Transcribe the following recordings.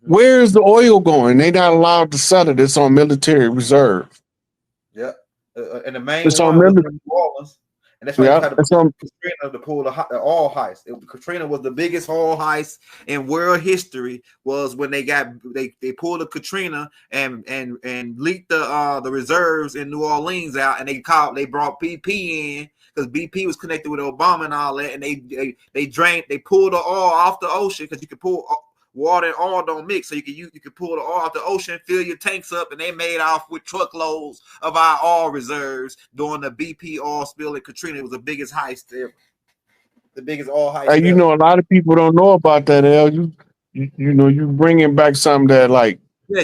Where's the oil going? They not allowed to sell it. It's on military reserve. Yeah, and the main It's on one was military. in New Orleans, and that's why they Yeah, tried to it's on. Katrina to pull the oil heist. Katrina was the biggest oil heist in world history. Was when they pulled the Katrina and leaked the reserves in New Orleans out, and they brought BP in because BP was connected with Obama and all that, and they pulled the oil off the ocean because you could pull water and oil don't mix, so you could pull the oil out the ocean, fill your tanks up, and they made off with truckloads of our oil reserves during the BP oil spill in Katrina. It was the biggest heist ever. The biggest oil heist Hey, you ever. know, a lot of people don't know about that. You know, you bringing back something that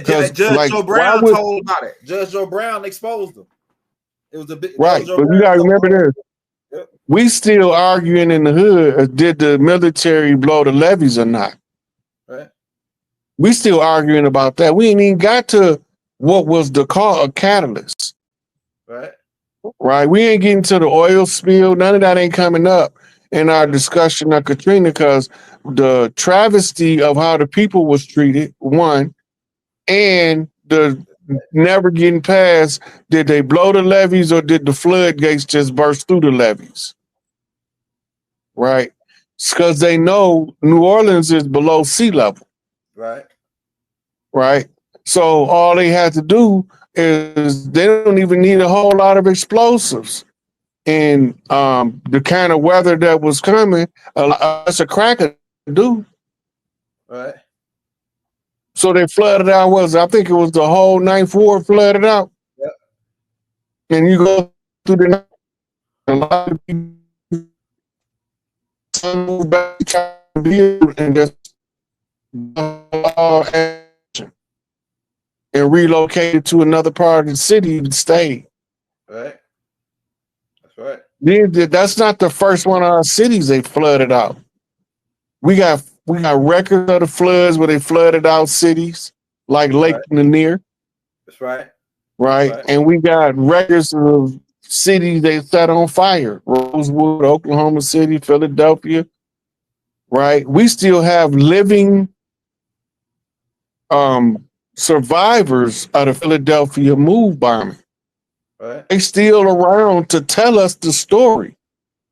Judge Joe why Brown would told about it. Judge Joe Brown exposed them. It was a big right? Joe But you Brown gotta remember this. Yep. We still arguing in the hood. Did the military blow the levees or not? Right. We still arguing about that. We ain't even got to what was the catalyst. Right. Right. We ain't getting to the oil spill. None of that ain't coming up in our discussion of Katrina because the travesty of how the people was treated, one, and the never getting past, did they blow the levees or did the floodgates just burst through the levees? Right. Because they know New Orleans is below sea level. Right. Right. So all they had to do is they don't even need a whole lot of explosives. And the kind of weather that was coming, that's a cracker do. Right. So they flooded out. I think it was the whole Ninth Ward flooded out. Yep. And you go through the night, a lot of people move back and just and relocated to another part of the city and stayed. Right. That's right. That's not the first one of our cities they flooded out. We got records of the floods where they flooded out cities like Lake Lanier. That's right. Right. That's right. And we got records of cities they set on fire. Rosewood, Oklahoma City, Philadelphia. Right. We still have living survivors of the Philadelphia move bombing. Right. They still around to tell us the story.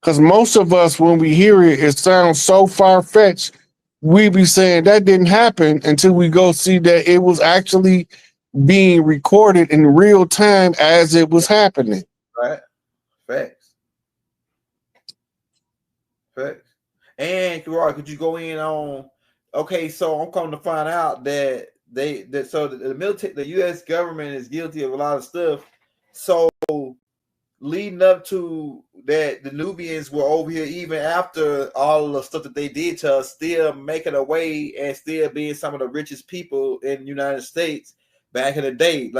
Because most of us, when we hear it, it sounds so far-fetched. We be saying that didn't happen until we go see that it was actually being recorded in real time as it was happening. Right. Facts. Facts. And could you go in on? Okay, so I'm coming to find out that the military, the U.S. government is guilty of a lot of stuff. So leading up to that, the Nubians were over here even after all the stuff that they did to us, still making a way and still being some of the richest people in the United States back in the day,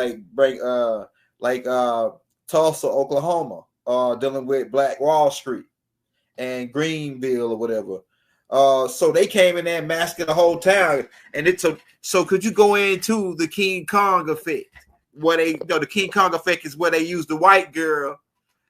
like Tulsa, Oklahoma, dealing with Black Wall Street and Greenville or whatever. So they came in there and massacred the whole town, and it took. So could you go into the King Kong effect? Where the King Kong effect is where they use the white girl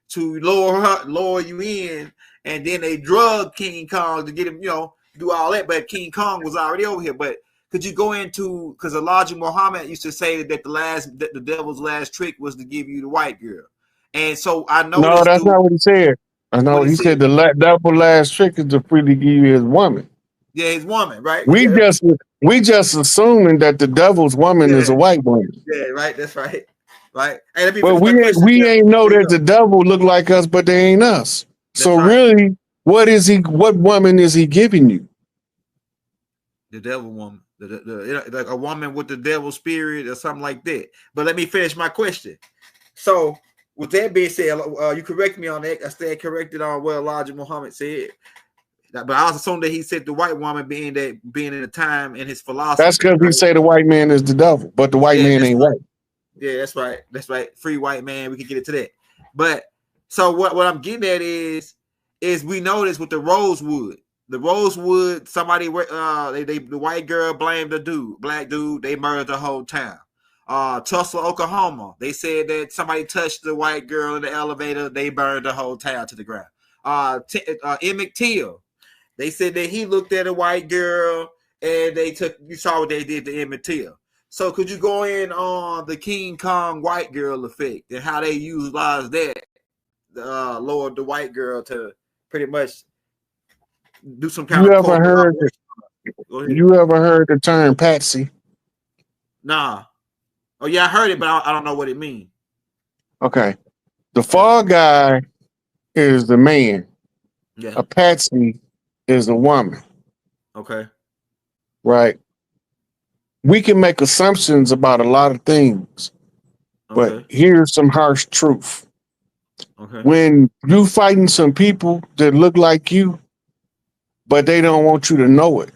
to lower you in, and then they drug King Kong to get him, do all that. But King Kong was already over here. But could you go into, because Elijah Muhammad used to say that the devil's last trick was to give you the white girl, and so I know. No, that's not what he said. I know he said the devil last trick is to freely give you his woman. Yeah, his woman, right? We just assuming that the devil's woman is a white woman. Yeah, right. That's right. Right. Hey, but we ain't know that the devil look like us, but they ain't us. That's so really, what woman is he giving you? The devil woman, like a woman with the devil spirit or something like that. But let me finish my question. So with that being said, you correct me on that. I stand corrected on what Elijah Muhammad said. But I also assume that he said the white woman being in the time in his philosophy. That's because we say the white man is the devil, but the white man ain't white. Yeah, that's right. That's right. Free white man. We can get into that. But so what I'm getting at is we noticed with the Rosewood. The Rosewood, somebody the white girl blamed the black dude, they murdered the whole town. Tulsa, Oklahoma, they said that somebody touched the white girl in the elevator, they burned the whole town to the ground. Emmett Till, they said that he looked at a white girl and you saw what they did to Emmett Till. So could you go in on the King Kong white girl effect and how they utilize that, lower the white girl to pretty much do some kind You of ever heard? You ever heard the term patsy? Nah. Oh yeah, I heard it, but I don't know what it means. Okay, the fall guy is the man. Yeah. A patsy is a woman. Okay. Right. We can make assumptions about a lot of things, but here's some harsh truth. Okay. When you fighting some people that look like you, but they don't want you to know it,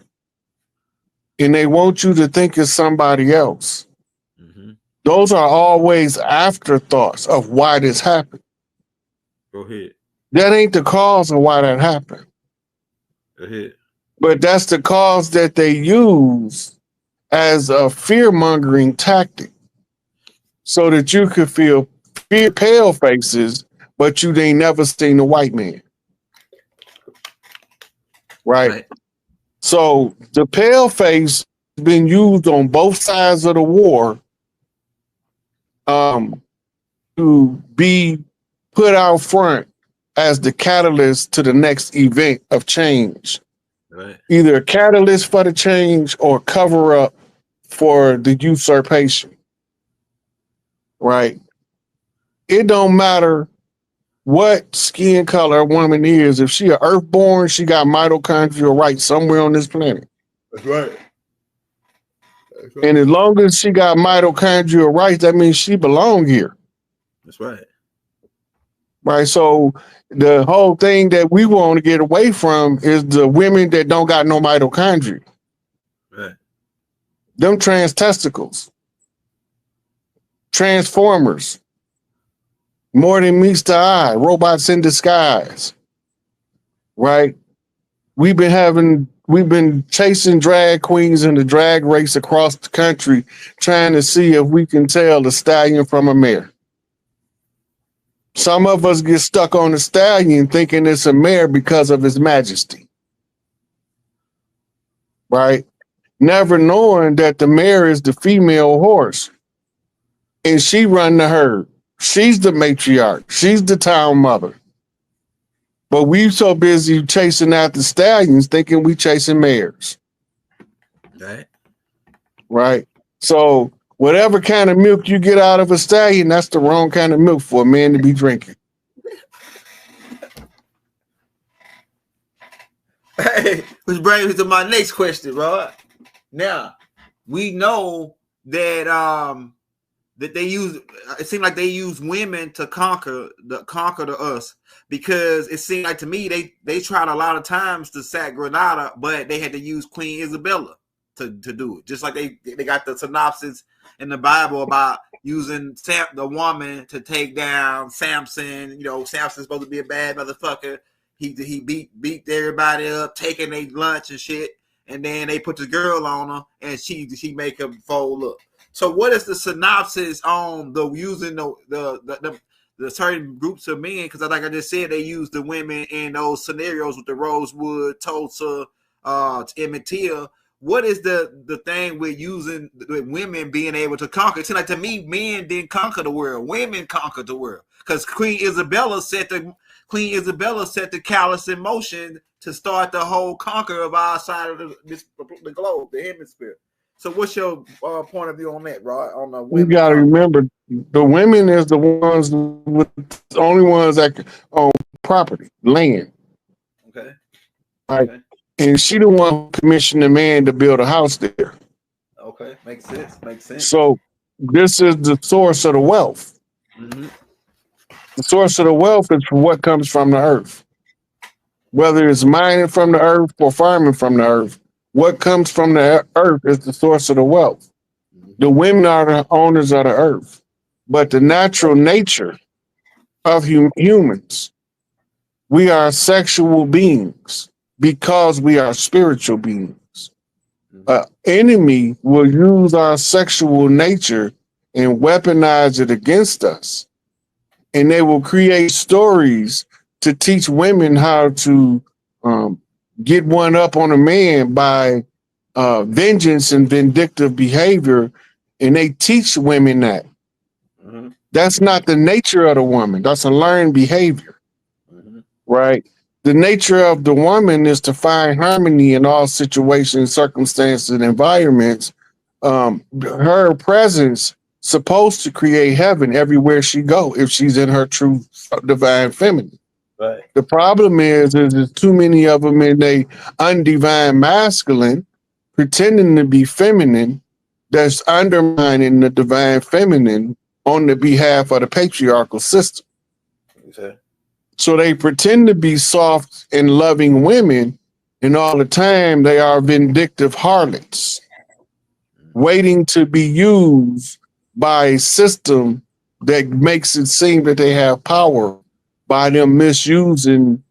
and they want you to think it's somebody else, those are always afterthoughts of why this happened. Go ahead. That ain't the cause of why that happened. Go ahead. But that's the cause that they use as a fear-mongering tactic so that you could feel pale faces, but you ain't never seen a white man. Right? So the pale face has been used on both sides of the war to be put out front as the catalyst to the next event of change. Right. Either a catalyst for the change or cover up for the usurpation. Right? It don't matter what skin color a woman is. If she a earthborn, she got mitochondrial rights somewhere on this planet. That's right. That's right. And as long as she got mitochondrial rights, that means she belong here. That's right. Right. So the whole thing that we want to get away from is the women that don't got no mitochondria. Right. Them trans testicles. Transformers. More than meets the eye. Robots in disguise. Right? We've been chasing drag queens in the drag race across the country, trying to see if we can tell the stallion from a mare. Some of us get stuck on the stallion thinking it's a mare because of his majesty. Right? Never knowing that the mare is the female horse. And she run the herd. She's the matriarch. She's the town mother. But we so busy chasing after stallions thinking we chasing mares. Right. Right? So whatever kind of milk you get out of a stallion, that's the wrong kind of milk for a man to be drinking. Hey, which brings me to my next question, right? Now, we know that that they use, it seemed like they use women to conquer us, because it seemed like to me they tried a lot of times to sack Grenada, but they had to use Queen Isabella to do it. Just like they got the synopsis in the Bible about using the woman to take down Samson. You know, Samson's supposed to be a bad motherfucker. He beat everybody up, taking their lunch and shit, and then they put the girl on her, and she make him fold up. So what is the synopsis on the using the certain groups of men? Because like I just said, they use the women in those scenarios with the Rosewood, Tulsa, Emmett Till. What is the thing with using with women being able to conquer? It seems like to me, men didn't conquer the world. Women conquered the world. Because Queen Isabella set the callus in motion to start the whole conquer of our side of the globe, the hemisphere. So what's your point of view on that, Rod? On the women? You got to remember, the women is the ones with the only ones that own property, land. Okay. Right. Okay. And she the one who commissioned the man to build a house there. Okay, makes sense. Makes sense. So this is the source of the wealth. Mm-hmm. The source of the wealth is from what comes from the earth. Whether it's mining from the earth or farming from the earth, what comes from the earth is the source of the wealth. The women are the owners of the earth. But the natural nature of humans, we are sexual beings because we are spiritual beings. An enemy will use our sexual nature and weaponize it against us. And they will create stories to teach women how to get one up on a man by vengeance and vindictive behavior, and they teach women that. Mm-hmm. That's not the nature of the woman. That's a learned behavior, Mm-hmm. right? The nature of the woman is to find harmony in all situations, circumstances, and environments. Her presence supposed to create heaven everywhere she go if she's in her true divine feminine. Right. The problem is there's too many of them in they undivine masculine, pretending to be feminine, that's undermining the divine feminine on the behalf of the patriarchal system. Okay. So they pretend to be soft and loving women, and all the time they are vindictive harlots, waiting to be used by a system that makes it seem that they have power by them misusing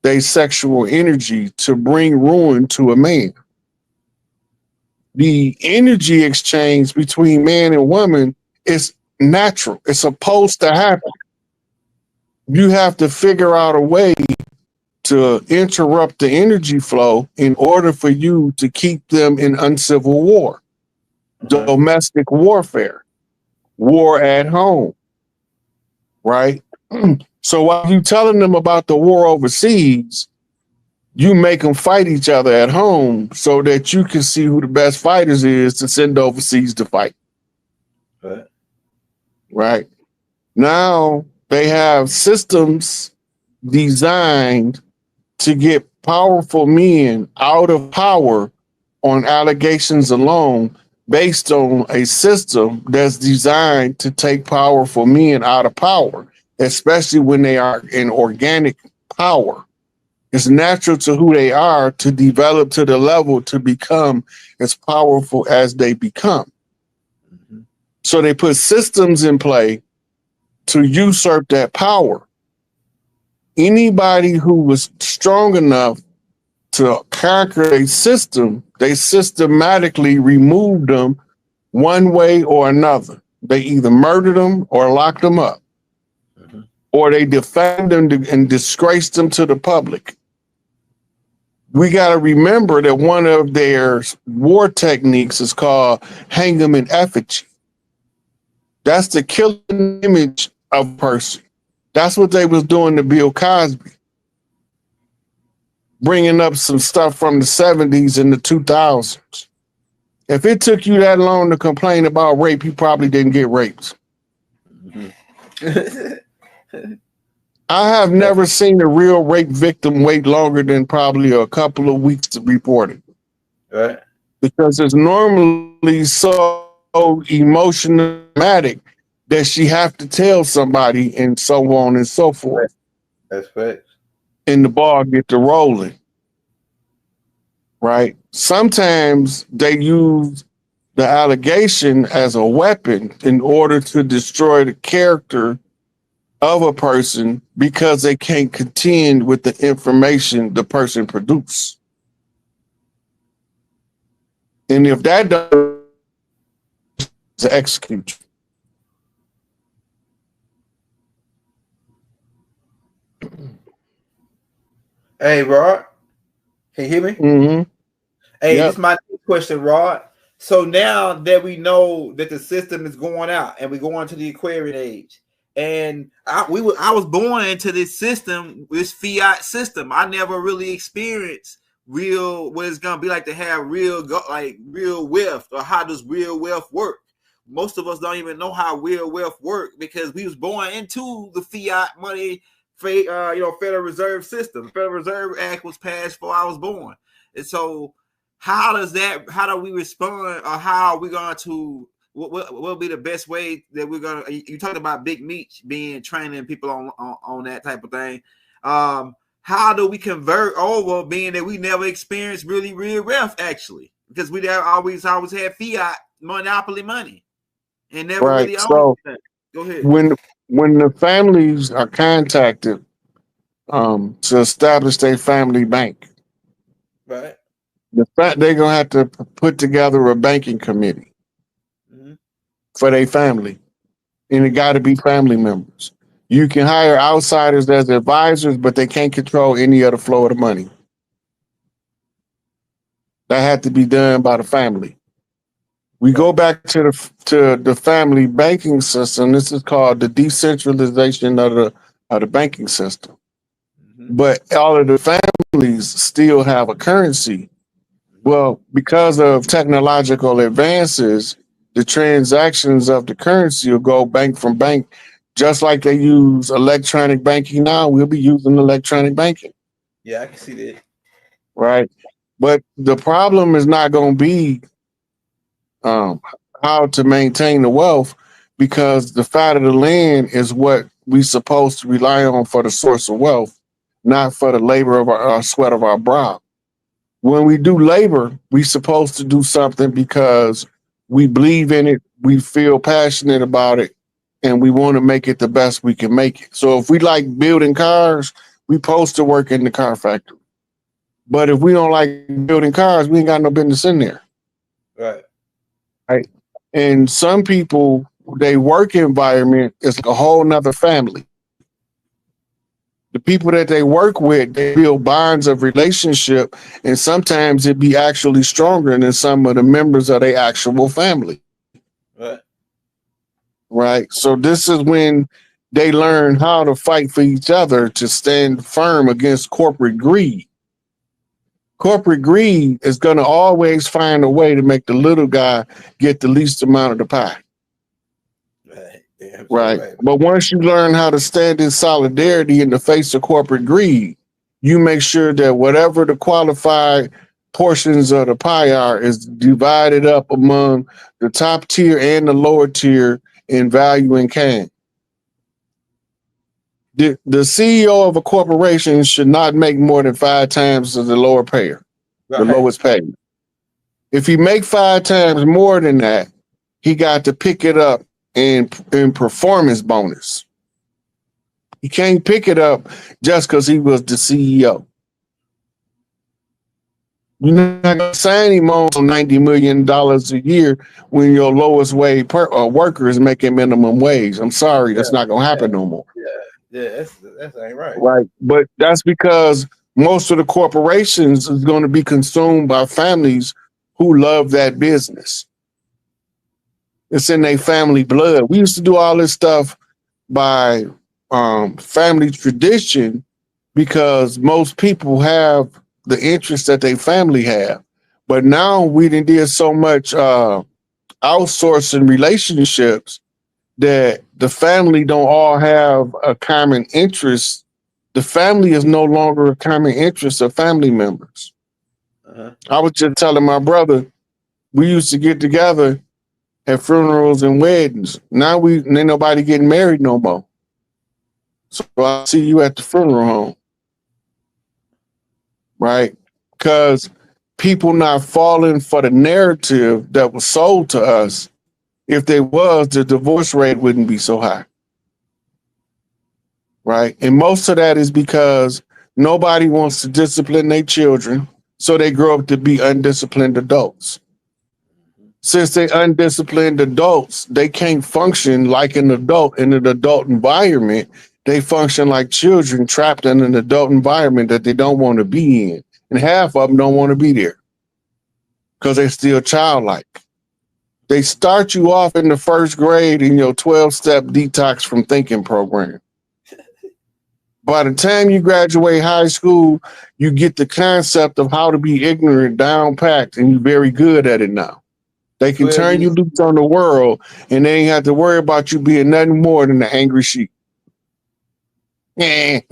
their sexual energy to bring ruin to a man. The energy exchange between man and woman is natural. It's supposed to happen. You have to figure out a way to interrupt the energy flow in order for you to keep them in uncivil war, domestic warfare, war at home, right? So while you telling them about the war overseas, you make them fight each other at home so that you can see who the best fighters is to send overseas to fight. Right. Right. Now they have systems designed to get powerful men out of power on allegations alone, based on a system that's designed to take powerful men out of power, especially when they are in organic power. It's natural to who they are to develop to the level to become as powerful as they become. Mm-hmm. So they put systems in play to usurp that power. Anybody who was strong enough to conquer a system, they systematically removed them one way or another. They either murdered them or locked them up, or they defamed them and disgraced them to the public. We got to remember that one of their war techniques is called hang them in effigy. That's the killing image of a person. That's what they was doing to Bill Cosby, bringing up some stuff from the 70s and the 2000s. If it took you that long to complain about rape, you probably didn't get raped. I have never seen a real rape victim wait longer than probably a couple of weeks to report it. Right. Because it's normally so emotional, dramatic, that she have to tell somebody and so on and so forth. That's facts. And the ball get to rolling. Right? Sometimes they use the allegation as a weapon in order to destroy the character of a person because they can't contend with the information the person produced. And if that doesn't, to execute you. Hey, Rod, can you hear me? Mm-hmm. Hey, This is my question, Rod. So now that we know that the system is going out and we're going to the Aquarian age, and I was born into this system, this fiat system. I never really experienced real what it's gonna be like to have real wealth, or how does real wealth work. Most of us don't even know how real wealth work because we was born into the fiat money, Federal Reserve system. The Federal Reserve Act was passed before I was born, and so how do we respond, or how are we going to, what will be the best way that we're going to, you talked about Big Meech being training people on that type of thing. How do we convert over, being that we never experienced really real wealth actually, because we always had fiat monopoly money and never really owned. So go ahead. When the families are contacted to establish their family bank, right, the fact they're gonna have to put together a banking committee for their family, and it got to be family members. You can hire outsiders as advisors, but they can't control any of the flow of the money. that had to be done by the family. We go back to the family banking system. This is called the decentralization of the banking system. But all of the families still have a currency. Well, because of technological advances, the transactions of the currency will go bank from bank, just like they use electronic banking now. We'll be using electronic banking. Yeah, I can see that. Right. But the problem is not going to be how to maintain the wealth, because the fat of the land is what we supposed to rely on for the source of wealth, not for the labor of our sweat of our brow. When we do labor, we supposed to do something because we believe in it, we feel passionate about it, and we want to make it the best we can make it. So if we like building cars, we supposed to work in the car factory. But if we don't like building cars, we ain't got no business in there. Right. Right. And some people, their work environment is like a whole nother family. The people that they work with, they build bonds of relationship, and sometimes it be actually stronger than some of the members of their actual family. Right. Right. So this is when they learn how to fight for each other to stand firm against corporate greed. Corporate greed is going to always find a way to make the little guy get the least amount of the pie. Right. Yeah, Right. right. But once you learn how to stand in solidarity in the face of corporate greed, you make sure that whatever the qualified portions of the pie are is divided up among the top tier and the lower tier in value and kind. The CEO of a corporation should not make more than 5 times the lower payer, the lowest paid. If he make 5 times more than that, he got to pick it up in performance bonus. He can't pick it up just because he was the CEO. You're not going to sign him on $90 million a year when your lowest wage worker is making minimum wage. I'm sorry, that's not going to happen no more. Yeah, that's ain't right. Right. But that's because most of the corporations is going to be consumed by families who love that business. It's in their family blood. We used to do all this stuff by family tradition because most people have the interest that their family have. But now we did so much outsourcing relationships that the family don't all have a common interest. The family is no longer a common interest of family members. I was just telling my brother, we used to get together at funerals and weddings. Now ain't nobody getting married no more. So I'll see you at the funeral home. Right? Because people not falling for the narrative that was sold to us. If they was, the divorce rate wouldn't be so high. Right? And most of that is because nobody wants to discipline their children, so they grow up to be undisciplined adults. Since they undisciplined adults, they can't function like an adult in an adult environment. They function like children trapped in an adult environment that they don't want to be in. And half of them don't want to be there because they're still childlike. They start you off in the first grade in your 12-step detox from thinking program. By the time you graduate high school, you get the concept of how to be ignorant down packed, and you're very good at it now. They can turn you loose on the world, and they ain't have to worry about you being nothing more than an angry sheep. 12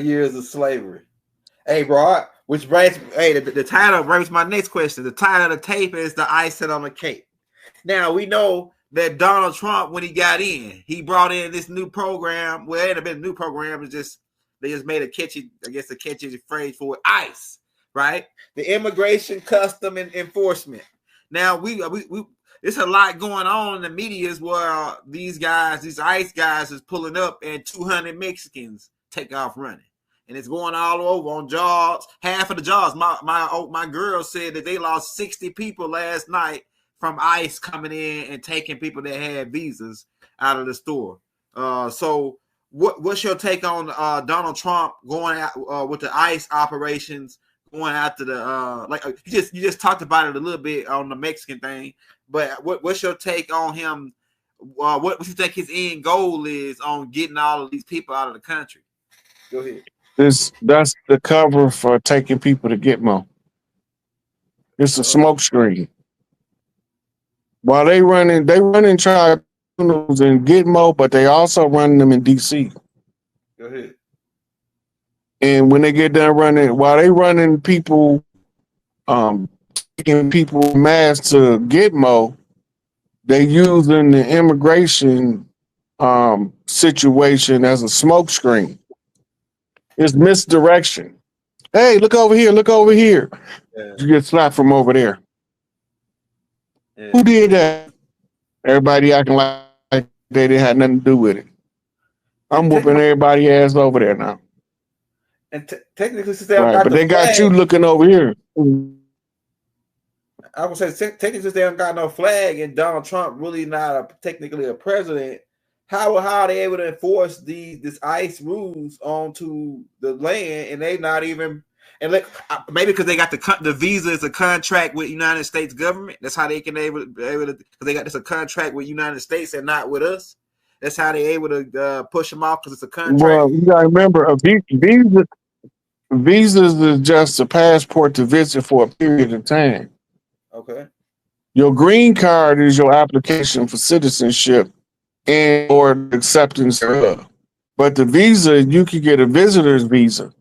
years of slavery. Hey, bro, which brings, hey, the title brings my next question. The title of the tape is The Icing on the Cake. Now, we know that Donald Trump, when he got in, he brought in this new program. Well, it ain't been a new program. It's just, they just made a catchy phrase for it, ICE, right? The Immigration Custom and Enforcement. Now, we there's a lot going on in the media where these ICE guys is pulling up and 200 Mexicans take off running. And it's going all over on jobs. Half of the jobs. My girl said that they lost 60 people last night from ICE coming in and taking people that had visas out of the store. So what's your take on Donald Trump going out with the ICE operations, going after the like you just talked about it a little bit on the Mexican thing, but what's your take on him? What you think his end goal is on getting all of these people out of the country? Go ahead. That's the cover for taking people to Gitmo. It's a smoke screen. While they running tribunals in Gitmo, but they also running them in DC. Go ahead. And when they get done running, while they running people, taking people mass to Gitmo, they using the immigration situation as a smoke screen. It's misdirection. Hey, look over here, look over here. Yeah. You get slapped from over there. Yeah. Who did that? Everybody acting like they didn't have nothing to do with it. I'm whooping everybody ass over there now. And technically, since they don't got but the they got flag, you looking over here. I would say technically, since they don't got no flag, and Donald Trump really not technically a president, how are they able to enforce this ICE rules onto the land, and they not even? And maybe because they got the visa is a contract with United States government. That's how they can able to because they got this a contract with United States and not with us. That's how they able to push them off because it's a contract. Well, you gotta remember, visas is just a passport to visit for a period of time. Okay. Your green card is your application for citizenship and or acceptance thereof. But the visa, you can get a visitor's visa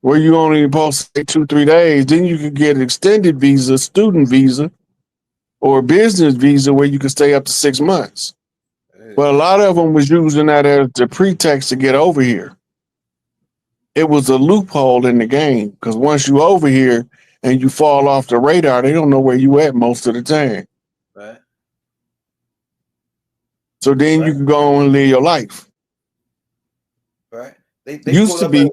where you only supposed to stay 2-3 days. Then you can get an extended visa, student visa, or a business visa where you can stay up to 6 months. But a lot of them was using that as the pretext to get over here. It was a loophole in the game because once you over here and you fall off the radar, they don't know where you at most of the time. Right. So then you can go on and live your life. Right. They used to be.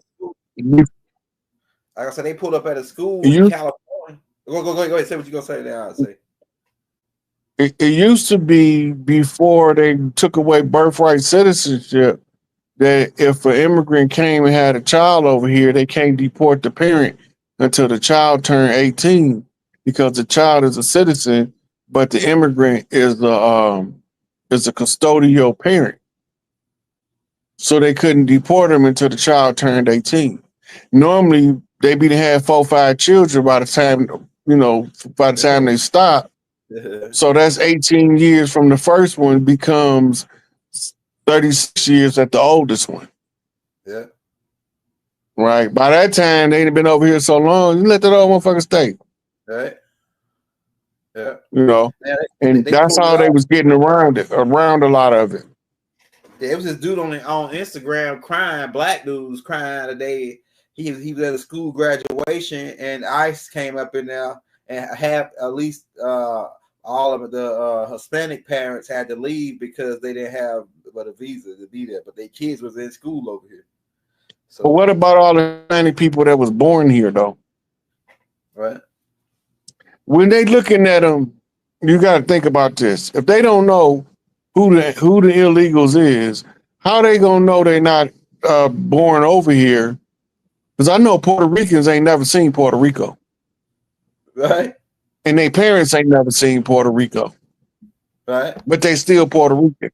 Like I said, they pulled up at a school in California. Go ahead. Say what you gonna say now. I'll say. It used to be before they took away birthright citizenship that if an immigrant came and had a child over here, they can't deport the parent until the child turned 18 because the child is a citizen, but the immigrant is a custodial parent. So they couldn't deport him until the child turned 18. Normally, they be to have 4 or 5 children by the time, they stop. So that's 18 years from the first one becomes 36 years at the oldest one. Yeah. Right. By that time, they ain't been over here so long. You let that old motherfucker stay. Right. Yeah. And that's how they was getting around a lot of it. Yeah, it was this dude on Instagram crying, black dudes crying today. He was at a school graduation and ICE came up in there and at least all of the Hispanic parents had to leave because they didn't have a visa to be there, but their kids was in school over here. So, but what about all the Hispanic people that was born here, though? Right. When they looking at them, you got to think about this. If they don't know who the illegals is, how they gonna know they not born over here? Because I know Puerto Ricans ain't never seen Puerto Rico. Right. And their parents ain't never seen Puerto Rico. Right. But they still Puerto Rican.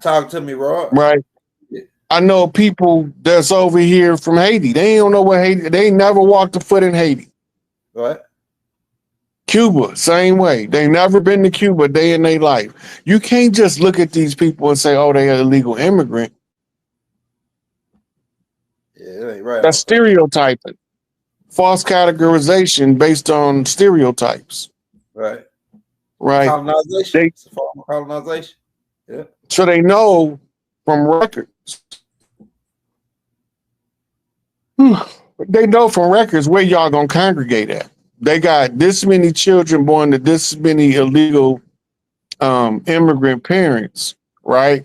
Talk to me, Rob. Right. Yeah. I know people that's over here from Haiti. They don't know what Haiti, they ain't never walked a foot in Haiti. Right. Cuba, same way. They never been to Cuba a day in their life. You can't just look at these people and say, oh, they're an illegal immigrant. Yeah, that ain't right. That's stereotyping. False categorization based on stereotypes. Right. Right. Colonization. It's a form of colonization. Yeah. So they know from records. They know from records where y'all gonna congregate at. They got this many children born to this many illegal immigrant parents, right?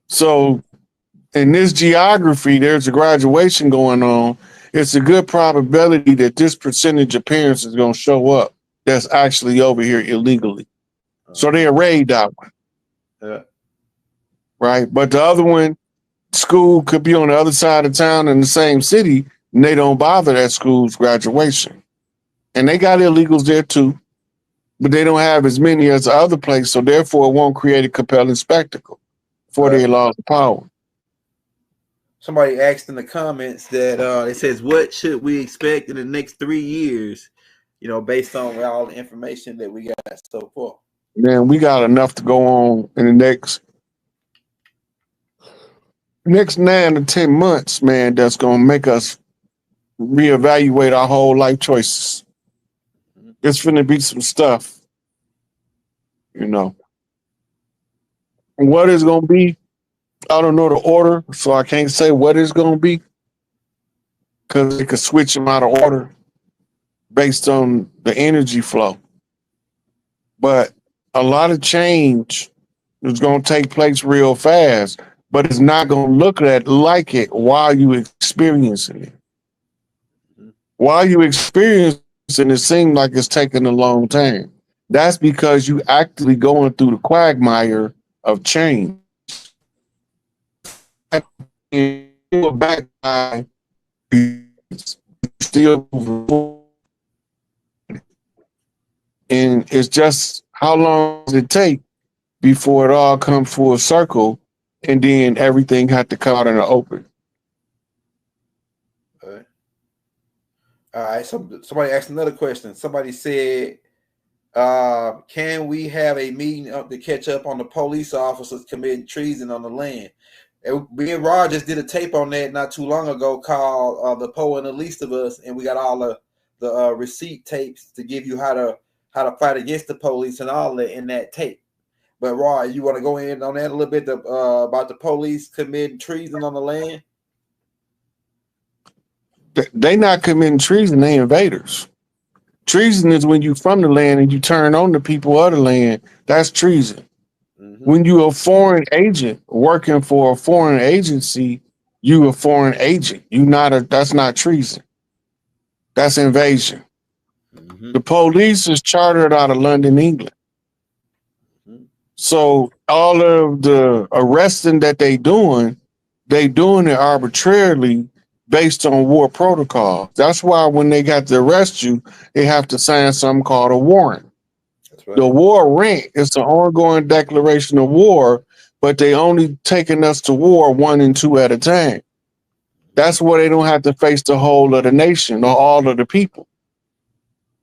So in this geography, there's a graduation going on. It's a good probability that this percentage of parents is going to show up that's actually over here illegally. So they arrayed that one. Yeah. Right. But the other one, school could be on the other side of town in the same city, and they don't bother that school's graduation. And they got illegals there too, but they don't have as many as the other place, so therefore it won't create a compelling spectacle for their loss of power. Somebody asked in the comments that it says, what should we expect in the next 3 years, you know, based on all the information that we got so far? Man, we got enough to go on in the next 9 to 10 months, man, that's going to make us reevaluate our whole life choices. It's finna be some stuff, you know. What is going to be, I don't know the order, so I can't say what it's going to be, because they could switch them out of order based on the energy flow. But a lot of change is going to take place real fast, but it's not going to look like it while you experiencing it. While you experiencing it seems like it's taking a long time. That's because you actively going through the quagmire of change. You're back by still moving forward. And it's just how long does it take before it all comes full circle, and then everything had to come out in the open. All right. So somebody asked another question. Somebody said, can we have a meeting to catch up on the police officers committing treason on the land? And me and Rod just did a tape on that not too long ago called The Poe and the Least of Us, and we got all the receipt tapes to give you how to fight against the police and all that in that tape. But Rod, you want to go in on that a little bit about the police committing treason on the land? They not committing treason, they invaders. Treason is when you from the land and you turn on the people of the land. That's treason. Mm-hmm. When you a foreign agent working for a foreign agency, you a foreign agent. That's not treason. That's invasion. Mm-hmm. The police is chartered out of London, England. Mm-hmm. So all of the arresting that they doing it arbitrarily based on war protocol. That's why when they got to arrest you, they have to sign something called a warrant. That's right. The warrant is the ongoing declaration of war, but they only taking us to war 1 and 2 at a time. That's why they don't have to face the whole of the nation or all of the people.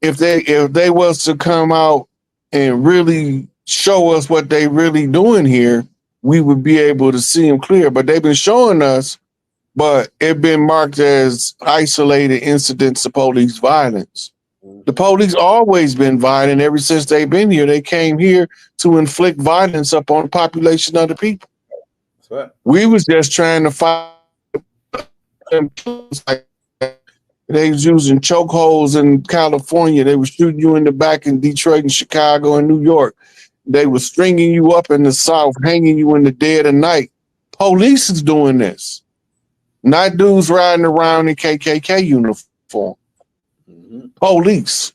If they was to come out and really show us what they really doing here, we would be able to see them clear. But they've been showing us, but it been marked as isolated incidents of police violence. The police always been violent ever since they've been here. They came here to inflict violence upon the population of the people. That's right. We was just trying to fight. They was using chokeholds in California. They were shooting you in the back in Detroit and Chicago and New York. They were stringing you up in the South, hanging you in the dead of night. Police is doing this. Not dudes riding around in KKK uniform. Mm-hmm. Police.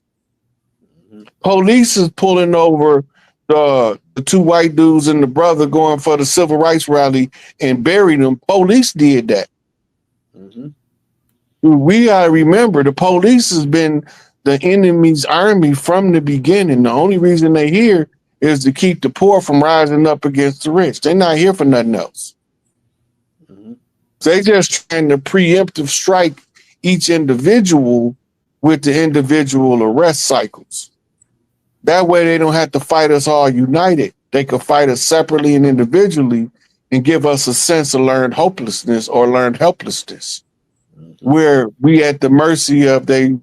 Mm-hmm. Police is pulling over the 2 white dudes and the brother going for the civil rights rally and buried them. Police did that. Mm-hmm. We gotta remember the police has been the enemy's army from the beginning. The only reason they're here is to keep the poor from rising up against the rich. They're not here for nothing else. They just trying to preemptive strike each individual with the individual arrest cycles. That way they don't have to fight us all united. They could fight us separately and individually and give us a sense of learned hopelessness or learned helplessness, where we at the mercy of their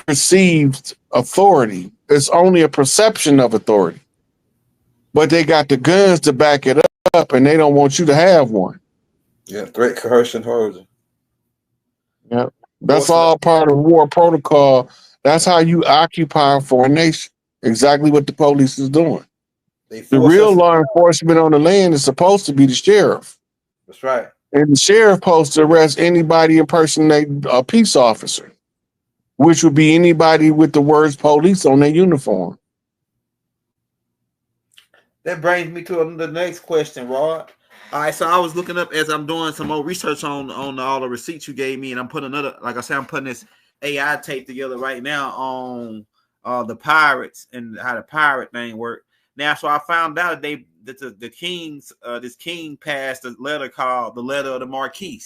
perceived authority. It's only a perception of authority, but they got the guns to back it up and they don't want you to have one. Yeah, threat, coercion, coercion. Yeah, that's all part of war protocol. That's how you occupy a foreign nation. Exactly what the police is doing. The real law enforcement on the land is supposed to be the sheriff. That's right. And the sheriff supposed to arrest anybody impersonating a peace officer, which would be anybody with the words police on their uniform. That brings me to the next question, Rod. All right, so I was looking up as I'm doing some more research on all the receipts you gave me, and I'm putting another, like I said, I'm putting this AI tape together right now on the pirates and how the pirate thing work. Now, so I found out that the kings, this king passed a letter called the Letter of the Marquis,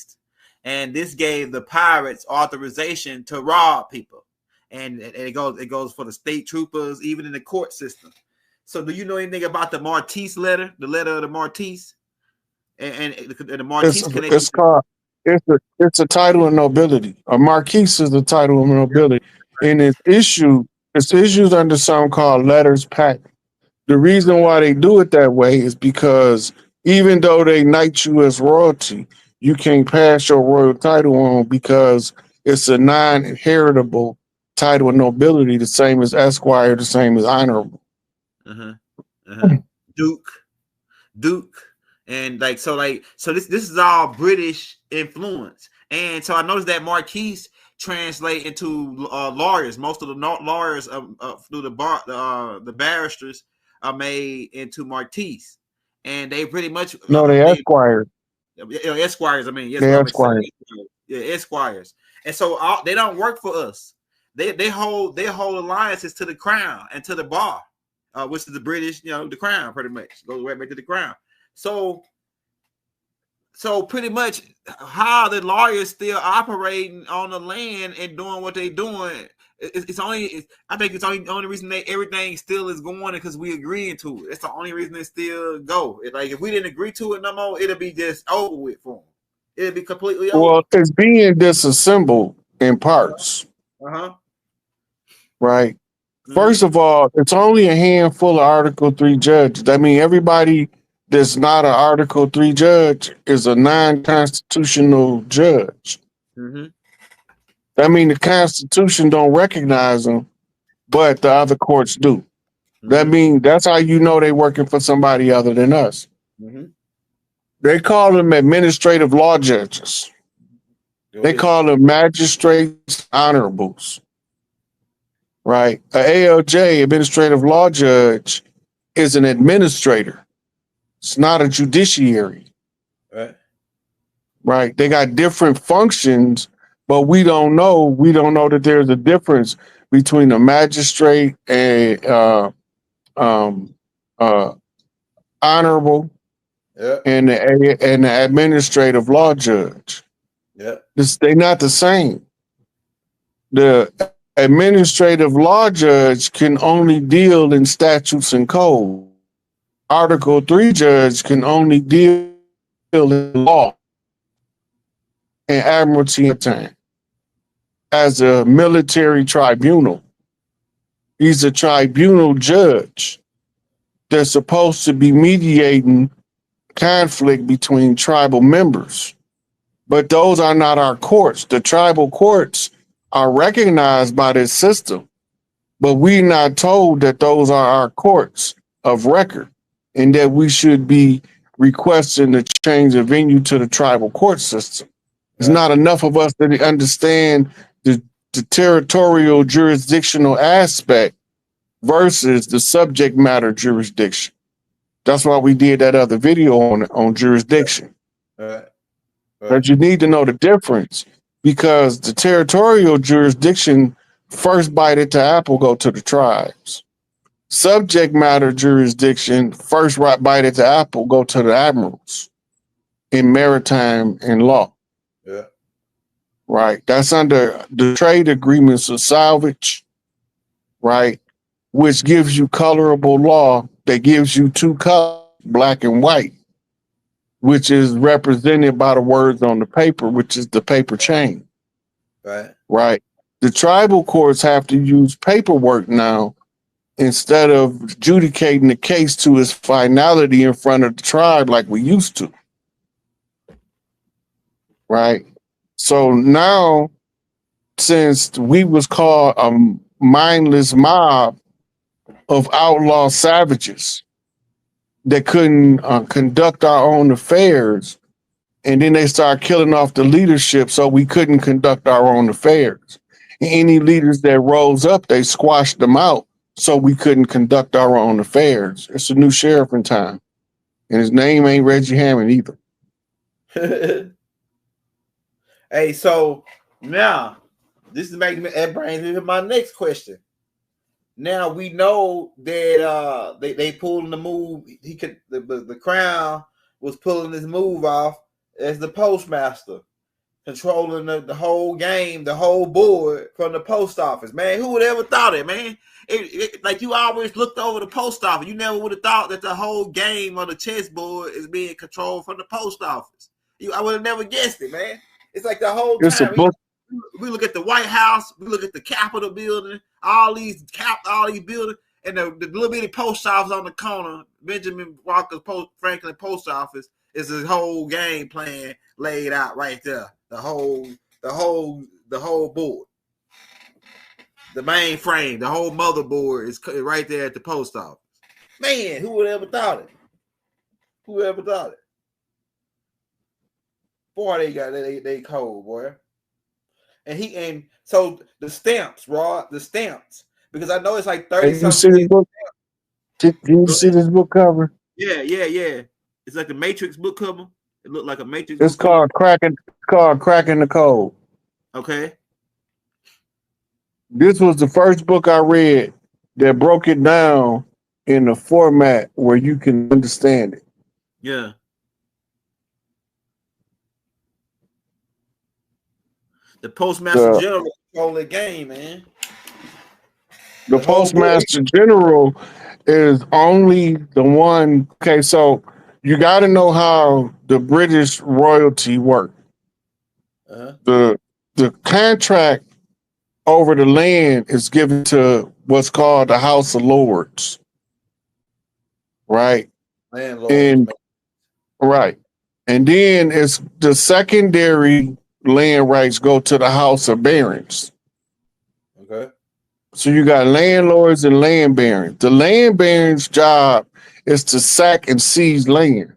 and this gave the pirates authorization to rob people, and it goes for the state troopers, even in the court system. So, do you know anything about the Marquis letter, the Letter of the Marquis? And the Marquis connection. It's called it's a title of nobility. A marquis is the title of nobility, and it's issued under something called letters patent. The reason why they do it that way is because even though they knight you as royalty, you can't pass your royal title on because it's a non-inheritable title of nobility, the same as esquire, the same as honorable. Duke. And so this is all British influence. And so I noticed that Marquis translate into lawyers. Most of the lawyers through the barristers are made into Marquis, and they pretty much they esquires. Esquires. I mean, yes, they esquires. Yeah, esquires. And so they don't work for us. They hold alliances to the crown and to the bar, which is the British, the crown, pretty much goes right back to the crown. So pretty much how the lawyers still operating on the land and doing what they're doing. I think it's only reason everything still is going because we agreeing to it. It's the only reason it still go. Like if we didn't agree to it no more, it'll be just over with for them. It'll be completely over. Well, it's being disassembled in parts. Right. First of all, it's only a handful of Article 3 judges. That means everybody that's not an Article 3 judge is a non-constitutional judge. That means the Constitution don't recognize them, but the other courts do. That means that's how you know they're working for somebody other than us. They call them administrative law judges. They call them magistrates, honorables. Right? A ALJ, administrative law judge, is an administrator. It's not a judiciary. Right? They got different functions, but we don't know that there's a difference between a magistrate and honorable and the administrative law judge. They're not the same. The administrative law judge can only deal in statutes and code. Article 3 judge can only deal in law and admiralty time as a military tribunal. He's a tribunal judge that's supposed to be mediating conflict between tribal members. But those are not our courts. The tribal courts are recognized by this system, but we're not told that those are our courts of record and that we should be requesting to change the venue to the tribal court system. There's not enough of us that understand the territorial jurisdictional aspect versus the subject matter jurisdiction. That's why we did that other video on jurisdiction. But you need to know the difference, because the territorial jurisdiction, first bite at the apple, go to the tribes. Subject matter jurisdiction, first bite at the apple, go to the admirals in maritime and law. Right. That's under the trade agreements of salvage, right? Which gives you colorable law that gives you two colors, black and white, which is represented by the words on the paper, which is the paper chain. Right. The tribal courts have to use paperwork now instead of adjudicating the case to its finality in front of the tribe like we used to. Right. So now, since we was called a mindless mob of outlaw savages that couldn't conduct our own affairs, and then they started killing off the leadership, so we couldn't conduct our own affairs. And any leaders that rose up, they squashed them out, so we couldn't conduct our own affairs. It's a new sheriff in town. And his name ain't Reggie Hammond either. Hey, so now this is making me, that brings me to my next question. Now we know that they pulling the move. He could the crown was pulling this move off as the postmaster, controlling the whole game, the whole board from the post office. Man, who would ever thought it, man? Like you always looked over the post office. You never would have thought that the whole game on the chessboard is being controlled from the post office. I would have never guessed it, man. It's like the whole time we look at the White House, we look at the Capitol building, all these buildings, and the little bitty post office on the corner, Benjamin Franklin post office, is his whole game plan laid out right there. The whole board, the mainframe, the whole motherboard is right there at the post office. Man, who would ever thought it? Who would ever thought it? Boy, they cold, boy. And so the stamps, Rod, the stamps, because I know it's like 30 something. Can you see this book cover? Yeah. It's like a Matrix book cover. It looked like a Matrix. It's called Cracking the Code. Okay. This was the first book I read that broke it down in a format where you can understand it. Yeah. The Postmaster General control the game, man. The Postmaster General is only the one. Okay, so you got to know how the British royalty worked. The contract over the land is given to what's called the House of Lords, right? Landlords. Right, and then it's the secondary land rights go to the House of Barons. Okay. So you got landlords and land barons. The land baron's job is to sack and seize land.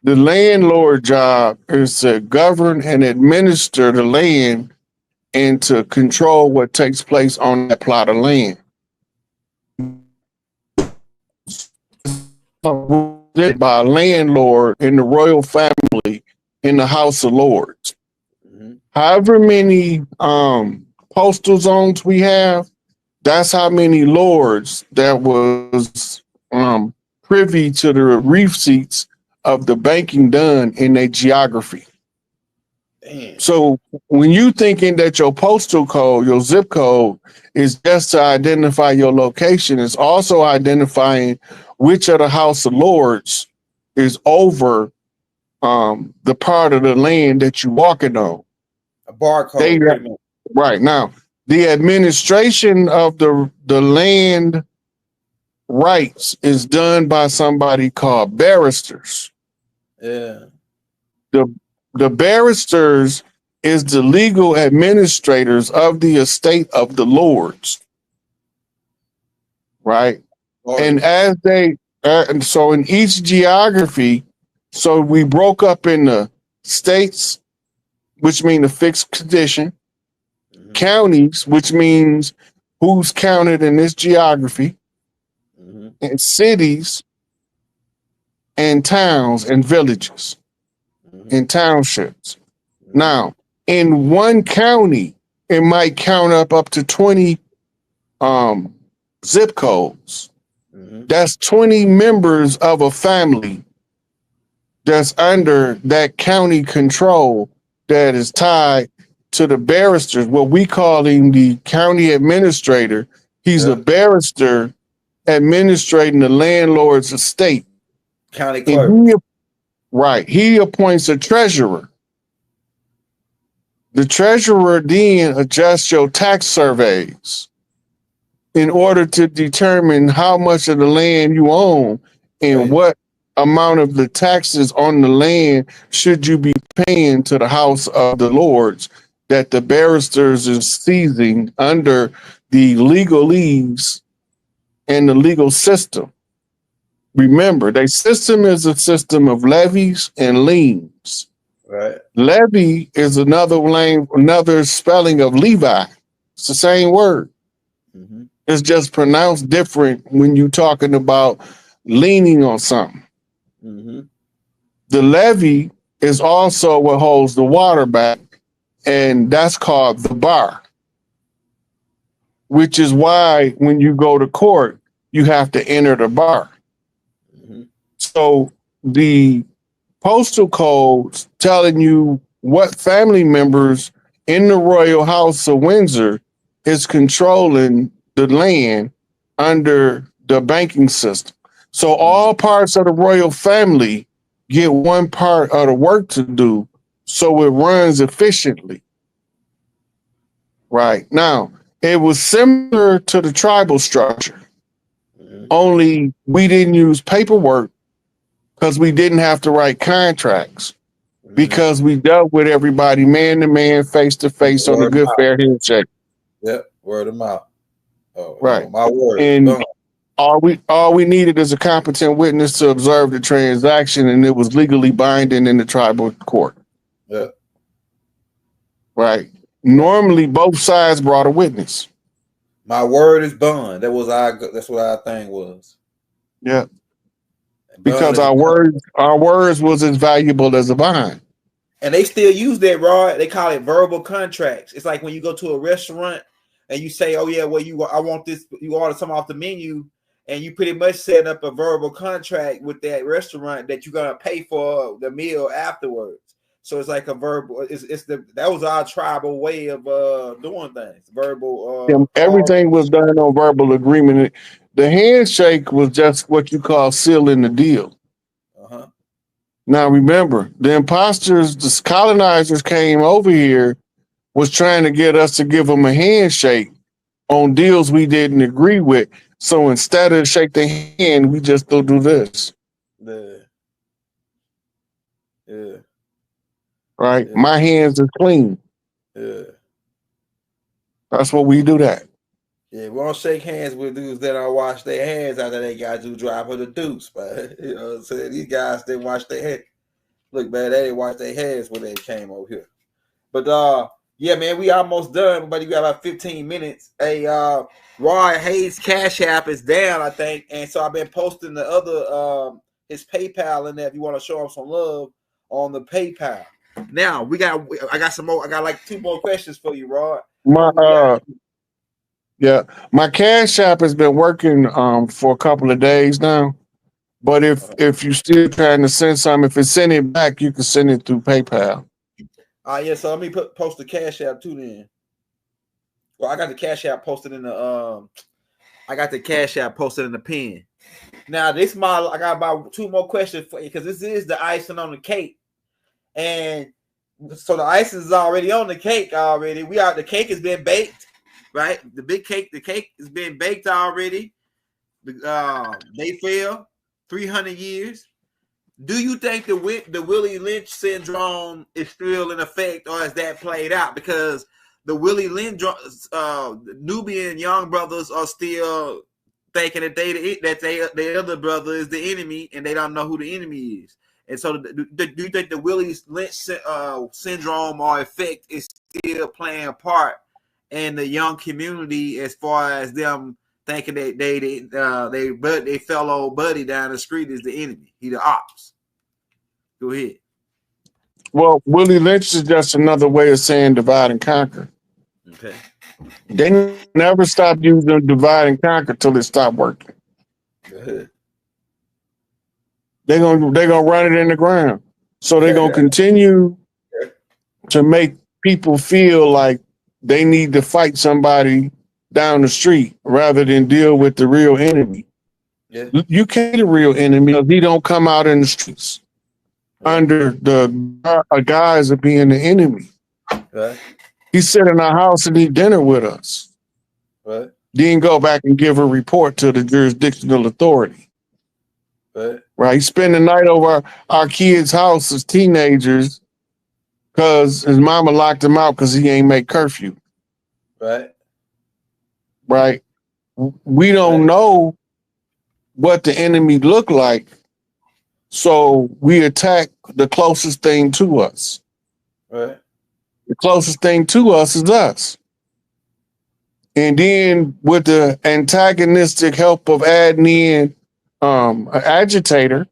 The landlord job is to govern and administer the land and to control what takes place on that plot of land. By a landlord in the royal family in the House of Lords. However many postal zones we have, that's how many lords that was privy to the receipts of the banking done in their geography. Damn. So when you thinking that your postal code, your zip code, is just to identify your location, it's also identifying which of the House of Lords is over the part of the land that you're walking on. A barcode. Right now, the administration of the land rights is done by somebody called barristers. Yeah. The barristers is the legal administrators of the estate of the lords. Right. And as they, and so in each geography, so we broke up in the states, which mean a fixed condition, counties, which means who's counted in this geography, and cities, and towns and villages, and townships. Now, in one county, it might count up to 20 zip codes. That's 20 members of a family that's under that county control that is tied to the barristers. What we call him the county administrator. He's a barrister administrating the landlord's estate. County clerk. He appoints a treasurer. The treasurer then adjusts your tax surveys in order to determine how much of the land you own and what amount of the taxes on the land should you be paying to the House of the Lords that the barristers is seizing under the legalese and the legal system. Remember, their system is a system of levies and liens. Right. Levy is another spelling of Levi. It's the same word. It's just pronounced different when you're talking about leaning on something. Mm-hmm. The levee is also what holds the water back, and that's called the bar, which is why when you go to court, you have to enter the bar. Mm-hmm. So the postal codes telling you what family members in the royal house of Windsor is controlling the land under the banking system. So all parts of the royal family get one part of the work to do so it runs efficiently. Right. Now, it was similar to the tribal structure, only we didn't use paperwork because we didn't have to write contracts because we dealt with everybody man to man, face to face on a Word of good, mouth. fair handshake. Yep, word of mouth. Oh, Right. my word. And all we needed is a competent witness to observe the transaction, and it was legally binding in the tribal court. Yeah. Right. Normally, both sides brought a witness. My word is bond. That's what our thing was. Yeah. Because our words was as valuable as a bond. And they still use that, Rod. They call it verbal contracts. It's like when you go to a restaurant and you say, "Oh yeah, well I want this." You order something off the menu, and you pretty much set up a verbal contract with that restaurant that you're gonna pay for the meal afterwards. So it's like a verbal. That was our tribal way of doing things. Verbal. Everything was done on verbal agreement. The handshake was just what you call sealing the deal. Uh-huh. Now remember, the imposters, the colonizers came over here, was trying to get us to give them a handshake on deals we didn't agree with. So instead of shake their hand, we just do this. Yeah. Right? Yeah. My hands are clean. Yeah. That's what we do that. Yeah, we don't shake hands with dudes that don't wash their hands after they got you drop of the deuce, but you know what I'm saying? These guys didn't wash their hands. Look, man, they didn't wash their hands when they came over here. But yeah, man, we almost done, but you got about 15 minutes. Hey, Roy Hayes' Cash App is down, I think, and so I've been posting the other his PayPal in there if you want to show him some love on the PayPal. Now I got some more. I got like 2 more questions for you, Rod. My Cash App has been working for a couple of days now. But if you're still trying to send something, if it's send it back, you can send it through PayPal. Yeah, so let me post the Cash App too then. Well, I got the Cash App posted in the I got the Cash App posted in the pin. Now I got about 2 more questions for you because this is the icing on the cake. And so the icing is already on the cake already. The cake has been baked, right? The cake has been baked already. They fell 300 years. Do you think the Willie Lynch syndrome is still in effect, or has that played out? Because the Willie Lynch Nubian young brothers are still thinking that their other brother is the enemy, and they don't know who the enemy is. And so, do you think the Willie Lynch syndrome or effect is still playing a part in the young community as far as them thinking that they fellow buddy down the street is the enemy? He the ops. Go ahead. Well, Willie Lynch is just another way of saying divide and conquer. Okay. They never stop using divide and conquer till it stop working. Go ahead. They're gonna run it in the ground. So they're gonna continue to make people feel like they need to fight somebody down the street rather than deal with the real enemy. Yeah. You can't the real enemy if he don't come out in the streets under the guise of being the enemy. Right. He sit in our house and eat dinner with us. Right. Then go back and give a report to the jurisdictional authority. Right. He spend the night over our kids' house as teenagers because his mama locked him out because he ain't make curfew. Right. Right. We don't know what the enemy look like, so we attack the closest thing to us. Right. The closest thing to us is us. And then with the antagonistic help of adding in an agitator,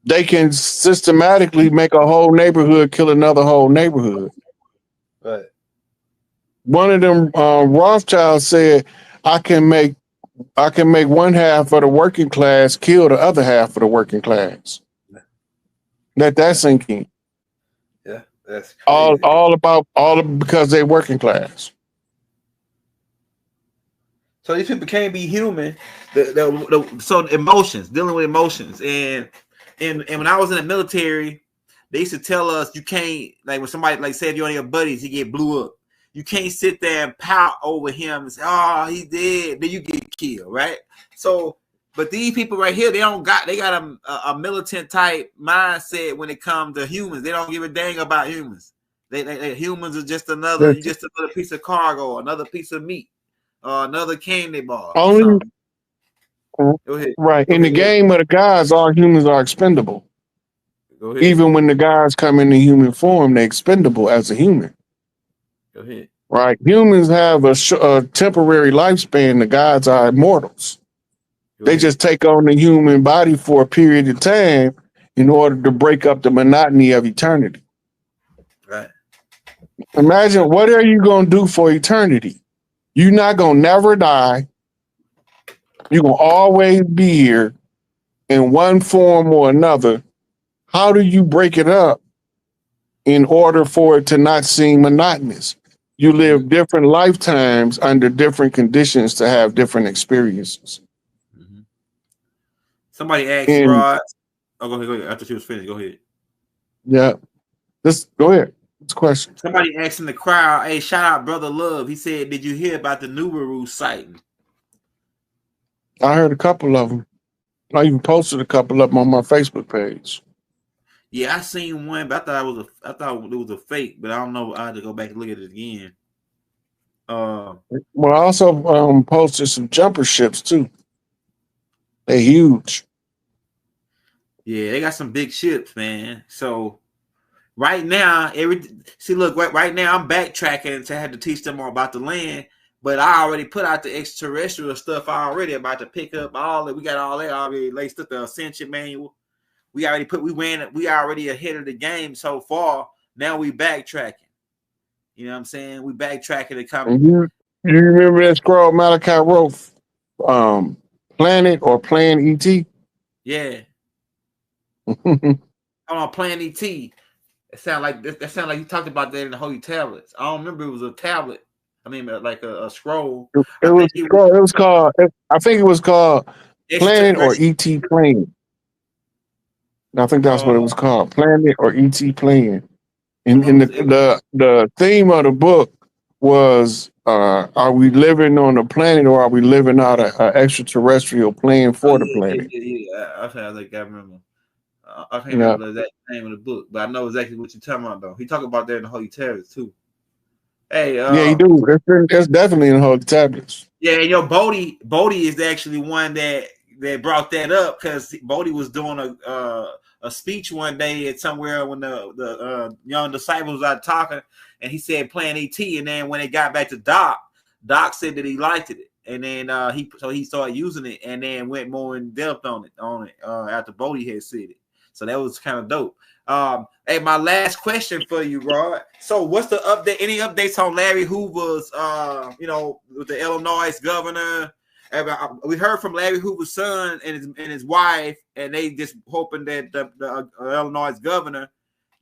they can systematically make a whole neighborhood kill another whole neighborhood. Right. One of them Rothschilds said, I can make one half of the working class kill the other half of the working class. Let that sink in. Yeah, that's crazy. Because they're working class. So these people can't be human. So emotions, dealing with emotions, and when I was in the military, they used to tell us you can't, like when somebody, like say if you're on your buddies, he get blew up, you can't sit there and pout over him and say, oh, he's dead, then you get killed, right? So, but these people right here, they got a militant type mindset when it comes to humans. They don't give a dang about humans. They humans are just another piece of cargo, another piece of meat. Another candy bar. Only Go ahead. Right. Go In the ahead. game of the gods, all humans are expendable. Go ahead. Even when the gods come in the human form, they're expendable as a human. Go ahead. Right. Humans have a temporary lifespan. The gods are immortals. They just take on the human body for a period of time in order to break up the monotony of eternity. Right. Imagine, what are you going to do for eternity? You're not going to never die. You're going to always be here in one form or another. How do you break it up in order for it to not seem monotonous? You live different lifetimes under different conditions to have different experiences. Mm-hmm. Somebody asked Rod. Oh, go ahead. After she was finished, go ahead. Yeah. Go ahead. What's the question? Somebody asked in the crowd, hey, shout out Brother Love. He said, did you hear about the Nubaru sighting? I heard a couple of them. I even posted a couple of them on my Facebook page. Yeah, I seen one, but I thought it was a fake, but I don't know. I had to go back and look at it again. Well, I also posted some jumper ships too. They're huge. Yeah, they got some big ships, man. So right now, right now I'm backtracking to have to teach them more about the land, but I already put out the extraterrestrial stuff already about to pick up all that. We got all that already laced up, the Ascension manual. We already ahead of the game so far. Now we backtracking. You know what I'm saying? We backtracking to come. You remember that scroll Malachi wrote, Planet or Plan ET? Yeah. I'm on Plan ET. That sound like you talked about that in the Holy Tablets. I don't remember it was a tablet. I mean, like a scroll. It was called. I think it was called Planet or ET Plane. I think that's what it was called, Planet or ET Plane. And the theme of the book was, are we living on a planet or are we living out an extraterrestrial plane for the planet? Yeah. I remember. I can't remember the exact name of the book, but I know exactly what you're talking about, though. He talked about that in the Holy Tablets, too. Hey, yeah, he do. It's definitely in the Holy Tablets. Yeah, and Bodie is actually one that brought that up, because Bodie was doing a speech one day at somewhere when the young disciples was out talking, and he said Plan ET, and then when it got back to Doc said that he liked it, and then he started using it, and then went more in depth on it after Bodie had said it. So that was kind of dope. Hey, my last question for you, Rod. So what's the update? Any updates on Larry Hoover's, with the Illinois governor? We heard from Larry Hoover's son and his wife, and they just hoping that the Illinois governor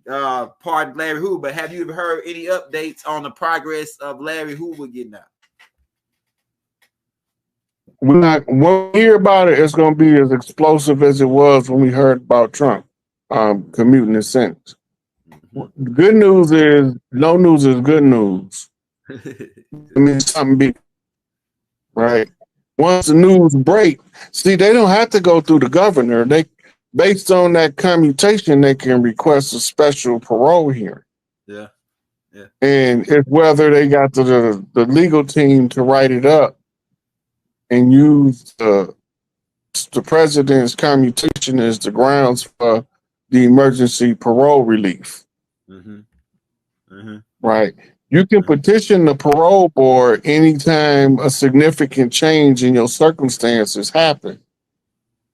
pardoned Larry Hoover. But have you ever heard any updates on the progress of Larry Hoover getting out? When we hear about it, it's going to be as explosive as it was when we heard about Trump commuting his sentence. Good news is no news is good news. It means something big, right? Once the news break, see, they don't have to go through the governor. They, based on that commutation, they can request a special parole hearing. Yeah. And it's whether they got the legal team to write it up and use the president's commutation as the grounds for the emergency parole relief. Right. You can petition the parole board anytime a significant change in your circumstances happen.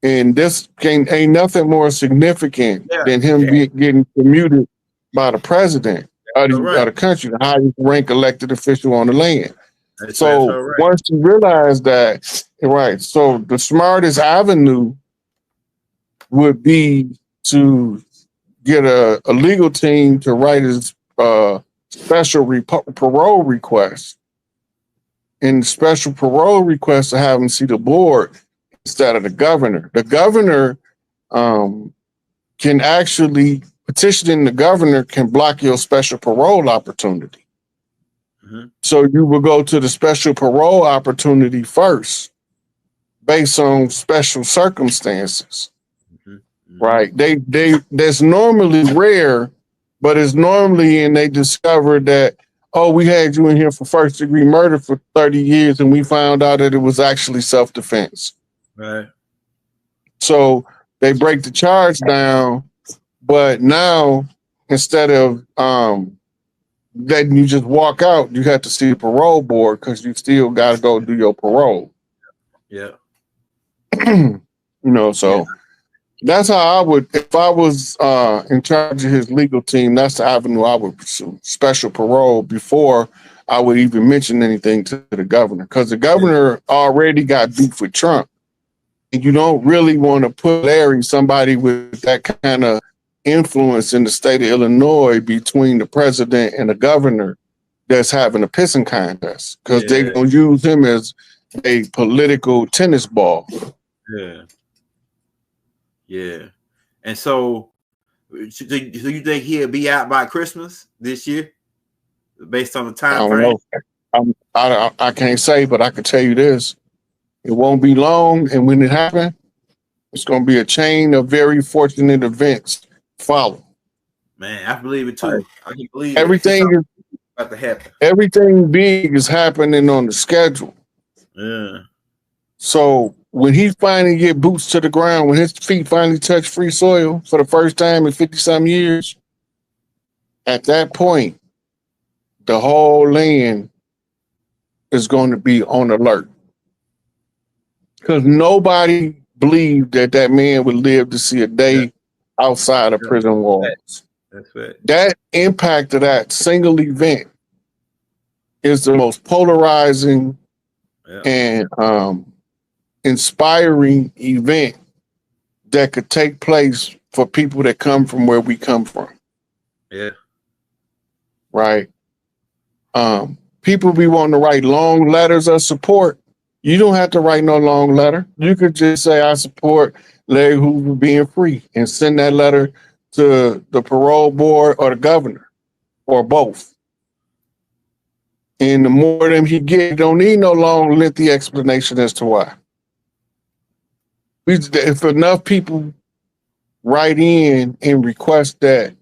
And this ain't nothing more significant Yeah, than him yeah, getting commuted by the president of all right. the country, the highest rank elected official on the land. That's all So right. once you realize that, right, so the smartest avenue would be to get a legal team to write his special parole request, and special parole request to have him see the board instead of the governor. The governor can actually, petitioning the governor can block your special parole opportunity. So you will go to the special parole opportunity first based on special circumstances. Right. That's normally rare, but it's normally, and they discovered that, oh, we had you in here for first degree murder for 30 years, and we found out that it was actually self-defense. Right. So they break the charge down, but now instead of letting you just walk out, you have to see the parole board because you still got to go do your parole. Yeah. So that's how I would, if I was in charge of his legal team, that's the avenue I would pursue, special parole, before I would even mention anything to the governor, because the governor already got beef with Trump. And you don't really want to put Larry, somebody with that kind of influence in the state of Illinois, between the president and the governor that's having a pissing contest, because they're going to use him as a political tennis ball. Yeah. Yeah. And so do you think he'll be out by Christmas this year based on the time frame? I can't say, but I can tell you this. It won't be long, and when it happens, it's going to be a chain of very fortunate events follow. Man, I believe it too. Right. I can believe everything is about to happen. Everything big is happening on the schedule. Yeah. So when he finally get boots to the ground, when his feet finally touch free soil for the first time in 50-some years, at that point, the whole land is going to be on alert. Because nobody believed that that man would live to see a day outside of prison walls. That's right. That impact of that single event is the most polarizing and inspiring event that could take place for people that come from where we come from. Yeah. Right. People be wanting to write long letters of support. You don't have to write no long letter. You could just say, I support Larry Hoover being free, and send that letter to the parole board or the governor or both. And the more of them he get, don't need no long, lengthy explanation as to why. If enough people write in and request that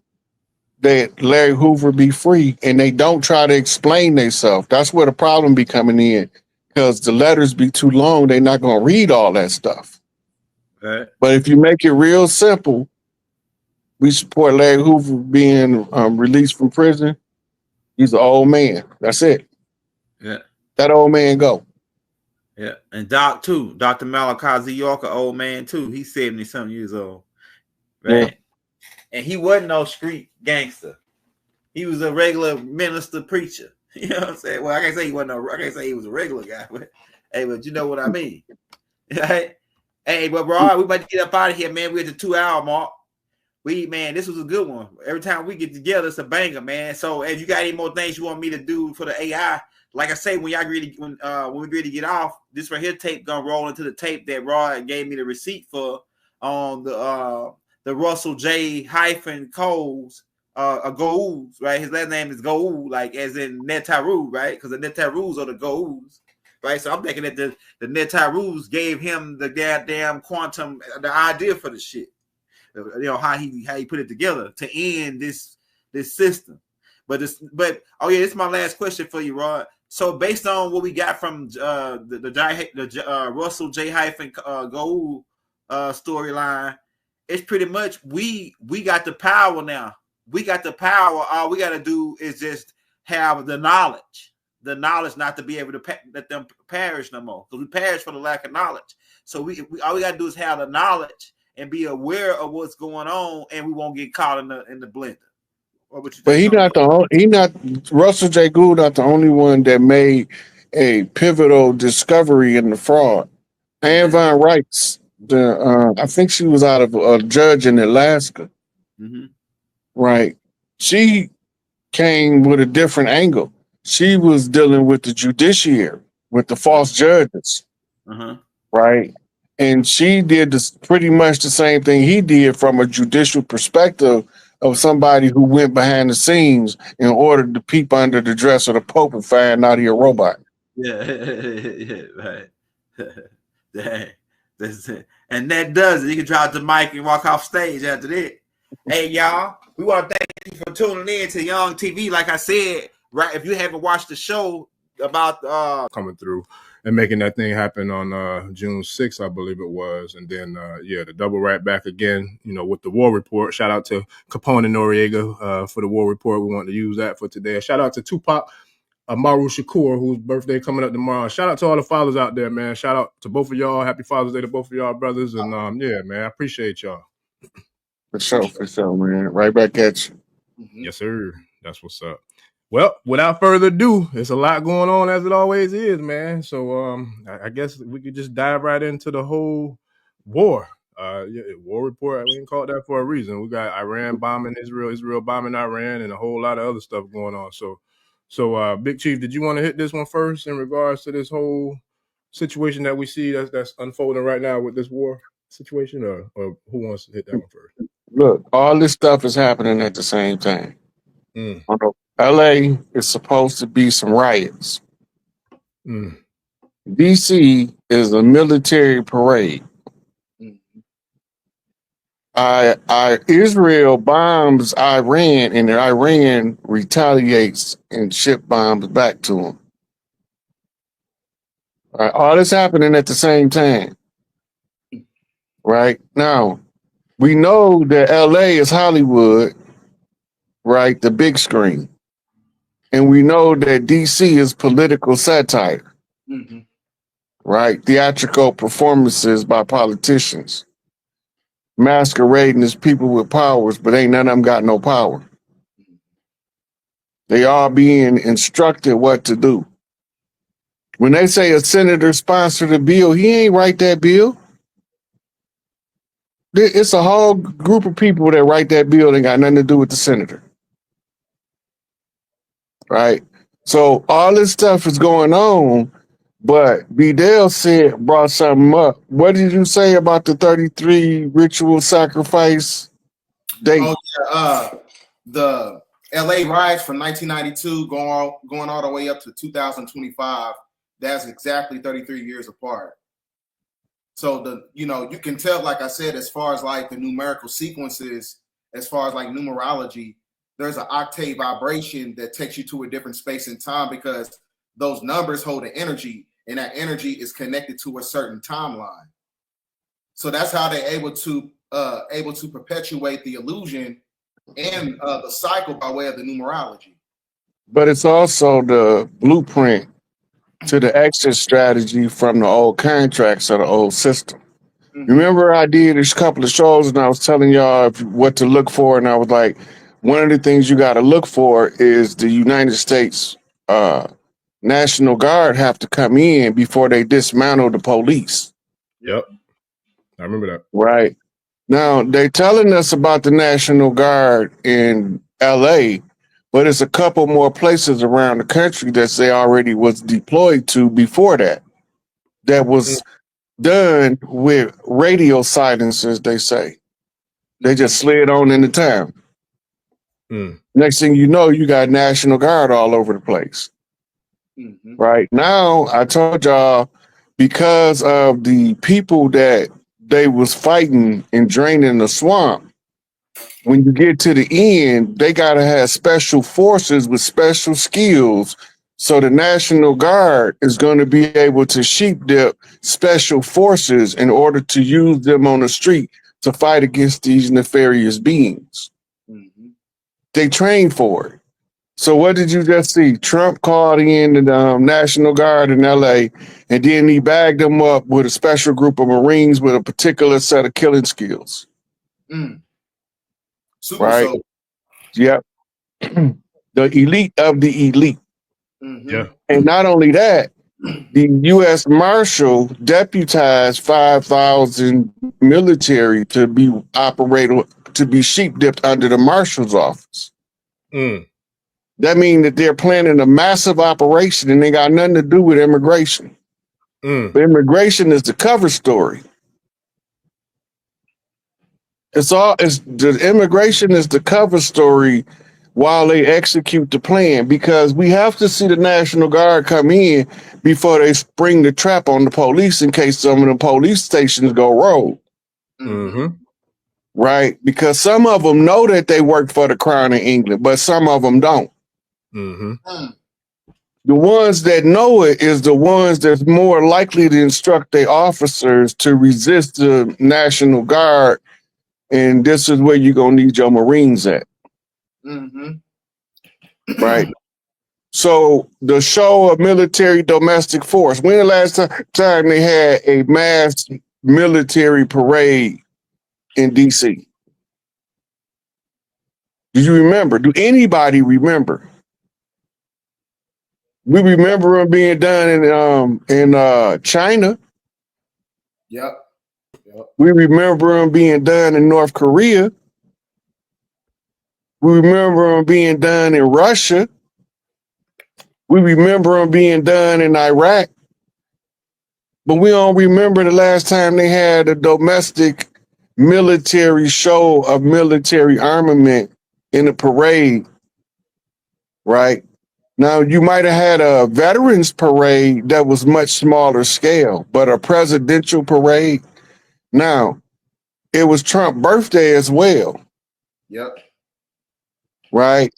Larry Hoover be free, and they don't try to explain themselves, that's where the problem be coming in, because the letters be too long. They're not going to read all that stuff. Right. But if you make it real simple, we support Larry Hoover being released from prison. He's an old man. That's it. Yeah. That old man go. Yeah. And Doc too. Dr. Malachi Z. York, old man too. He's 70-something years old. Right. Yeah. And he wasn't no street gangster. He was a regular minister preacher. You know what I'm saying? Well, I can't say he wasn't I can't say he was a regular guy, but hey, but you know what I mean. Right? Hey, but bro, we about to get up out of here, man. We're at the 2-hour mark. Man, this was a good one. Every time we get together, it's a banger, man. So if you got any more things you want me to do for the AI, like I say, when we agree to get off, this right here tape gonna roll into the tape that Rod gave me the receipt for on the Russell J. Coles Gould, right? His last name is Gould, like as in Netaru, right? Because the Netarus are the Goulds, right? So I'm thinking that the Netarus gave him the goddamn quantum, the idea for the shit. You know how he put it together to end this system. But oh yeah, this is my last question for you, Rod. So based on what we got from the Russell J. Gould storyline, it's pretty much we got the power now. We got the power. All we got to do is just have the knowledge. the knowledge not to be able to let them perish no more, because we perish for the lack of knowledge. So we all we got to do is have the knowledge and be aware of what's going on, and we won't get caught in the blender. But Russell J. Gould not the only one that made a pivotal discovery in the fraud. Anne Von Reitz, I think she was out of a judge in Alaska, right? She came with a different angle. She was dealing with the judiciary, with the false judges, right? And she did pretty much the same thing he did from a judicial perspective of somebody who went behind the scenes in order to peep under the dress of the Pope and find out he a robot. Yeah, right. That's it. And that does it. You can drop the mic and walk off stage after that. Hey, y'all, we want to thank you for tuning in to Young TV. Like I said, right, if you haven't watched the show about coming through and making that thing happen on June 6th, I believe it was. And then, the double right back again, with the war report. Shout out to Capone and Noriega for the war report. We want to use that for today. Shout out to Tupac Amaru Shakur, whose birthday coming up tomorrow. Shout out to all the fathers out there, man. Shout out to both of y'all. Happy Father's Day to both of y'all brothers. And man, I appreciate y'all. For sure, man. Right back at you. Yes, sir. That's what's up. Well, without further ado, it's a lot going on as it always is, man. So I guess we could just dive right into the whole war. War report. We didn't call it that for a reason. We got Iran bombing Israel, Israel bombing Iran, and a whole lot of other stuff going on. So, Big Chief, did you want to hit this one first in regards to this whole situation that we see that's unfolding right now with this war situation, or who wants to hit that one first? Look, all this stuff is happening at the same time. LA is supposed to be some riots. DC is a military parade. Israel bombs Iran, and Iran retaliates and ship bombs back to them. All right, all this happening at the same time. Right now, we know that LA is Hollywood, right? The big screen. And we know that DC is political satire, right? Theatrical performances by politicians, masquerading as people with powers, but ain't none of them got no power. They are being instructed what to do. When they say a senator sponsored a bill, he ain't write that bill. It's a whole group of people that write that bill and got nothing to do with the senator. Right? So all this stuff is going on, but Bedell brought something up. What did you say about the 33 ritual sacrifice date? The LA riots from 1992 going all the way up to 2025. That's exactly 33 years apart. So you can tell, like I said, as far as like the numerical sequences, as far as like numerology, there's an octave vibration that takes you to a different space and time, because those numbers hold an energy, and that energy is connected to a certain timeline. So that's how they're able to perpetuate the illusion and the cycle by way of the numerology. But it's also the blueprint to the exit strategy from the old contracts of the old system. Remember, I did a couple of shows and I was telling y'all what to look for, and I was like, one of the things you got to look for is the United States National Guard have to come in before they dismantle the police. Yep, I remember that. Right. Now, they're telling us about the National Guard in LA, but it's a couple more places around the country that they already was deployed to before that. That was done with radio silencers, they say. They just slid on into town. Next thing you know, you got National Guard all over the place. Right now, I told y'all, because of the people that they was fighting and draining the swamp, when you get to the end, they got to have special forces with special skills. So the National Guard is going to be able to sheep dip special forces in order to use them on the street to fight against these nefarious beings. They train for it. So what did you just see? Trump called in the National Guard in LA, and then he bagged them up with a special group of Marines with a particular set of killing skills. Super Right? soldier. Yep. The elite of the elite. Yeah. And not only that, the U.S. Marshal deputized 5,000 military to be sheep dipped under the Marshal's office. That means that they're planning a massive operation and they got nothing to do with immigration. But immigration is the cover story. The immigration is the cover story while they execute the plan, because we have to see the National Guard come in before they spring the trap on the police in case some of the police stations go rogue. Right? Because some of them know that they work for the Crown of England, but some of them don't. The ones that know it is the ones that's more likely to instruct their officers to resist the National Guard. And this is where you're going to need your Marines at. Right? So the show of military domestic force, when the last time they had a mass military parade in D.C.? Do you remember? Do anybody remember? We remember them being done in China. Yep. We remember them being done in North Korea. We remember them being done in Russia. We remember them being done in Iraq. But we don't remember the last time they had a domestic military show of military armament in a parade, right? Now, you might have had a veterans parade that was much smaller scale, but a presidential parade. Now, it was Trump's birthday as well. Yep. Right?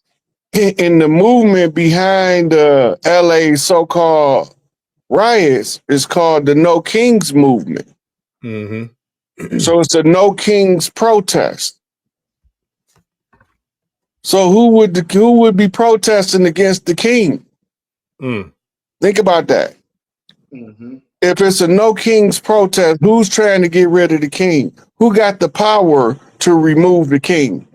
And the movement behind the LA so-called riots is called the No Kings movement. So it's a No Kings protest. So who would be protesting against the king? Think about that. If it's a No Kings protest, who's trying to get rid of the king? Who got the power to remove the king?